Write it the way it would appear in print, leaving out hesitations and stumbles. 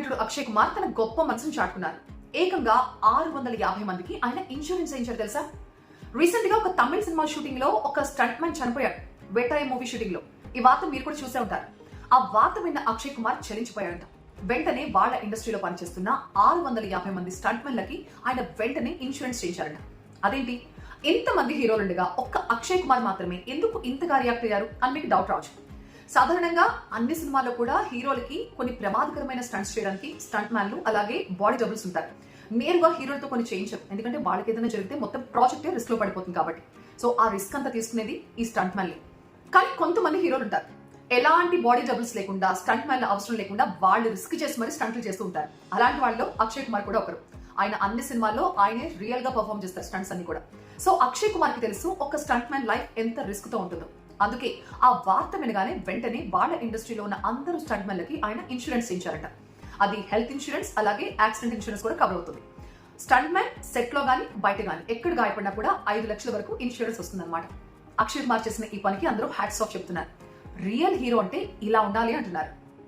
నటుడు అక్షయ్ కుమార్ తన గొప్ప మనసును చాటుకున్నారు. ఏకంగా 650 మందికి ఆయన ఇన్సూరెన్స్ చేయించారు తెలుసా. రీసెంట్ గా ఒక తమిళ సినిమా షూటింగ్ లో ఒక స్టంట్ మ్యాన్ చనిపోయాడు. వేటాయ మూవీ షూటింగ్ లో. ఈ వార్త మీరు కూడా చూసే ఉంటారు. ఆ వార్త విన్న అక్షయ్ కుమార్ చలించిపోయాడంట. వెంటనే వాళ్ళ ఇండస్ట్రీలో పనిచేస్తున్న 650 మంది స్టంట్ మెన్లకి ఆయన వెంటనే ఇన్సూరెన్స్ చేయించారంట. అదేంటి, ఇంతమంది హీరోలుండగా ఒక్క అక్షయ్ కుమార్ మాత్రమే ఎందుకు ఇంతగా రియాక్ట్ అయ్యారు అని మీకు డౌట్ రావచ్చు. సాధారణంగా అన్ని సినిమాల్లో కూడా హీరోలకి కొన్ని ప్రమాదకరమైన స్టంట్స్ చేయడానికి స్టంట్ మ్యాన్లు అలాగే బాడీ డబుల్స్ ఉంటారు. నేరుగా హీరోలతో కొన్ని చేయించరు, ఎందుకంటే వాళ్ళకి ఏదైనా జరిగితే మొత్తం ప్రాజెక్టే రిస్క్ లో పడిపోతుంది కాబట్టి. సో ఆ రిస్క్ అంతా తీసుకునేది ఈ స్టంట్ మ్యాన్లే. కానీ కొంతమంది హీరోలు ఉంటారు, ఎలాంటి బాడీ డబుల్స్ లేకుండా స్టంట్ మ్యాన్ల అవసరం లేకుండా వాళ్ళు రిస్క్ చేసి మరి స్టంట్లు చేస్తూ ఉంటారు. అలాంటి వాళ్ళలో అక్షయ్ కుమార్ కూడా ఒకరు. ఆయన అన్ని సినిమాల్లో ఆయనే రియల్ గా పర్ఫార్మ్ చేస్తారు స్టంట్స్ అన్ని కూడా. సో అక్షయ్ కుమార్ కి తెలుసు ఒక స్టంట్ మ్యాన్ లైఫ్ ఎంత రిస్క్ తో ఉంటుందో. అందుకే ఆ వార్త వినగానే వెంటనే వాళ్ళ ఇండస్ట్రీలో ఉన్న అందరూ స్టంట్ మ్యాన్లకి ఆయన ఇన్సూరెన్స్ చేయించారట. అది హెల్త్ ఇన్సూరెన్స్ అలాగే యాక్సిడెంట్ ఇన్సూరెన్స్ కూడా కవర్ అవుతుంది. స్టంట్ మ్యాన్ సెట్ లో గానీ బయట గానీ ఎక్కడ గాయపడినా కూడా 5 లక్షల వరకు ఇన్సూరెన్స్ వస్తుందన్నమాట. అక్షయ్ కుమార్ చేసిన ఈ పనికి అందరూ హ్యాట్స్ ఆఫ్ చెప్తున్నారు. రియల్ హీరో అంటే ఇలా ఉండాలి అంటున్నారు.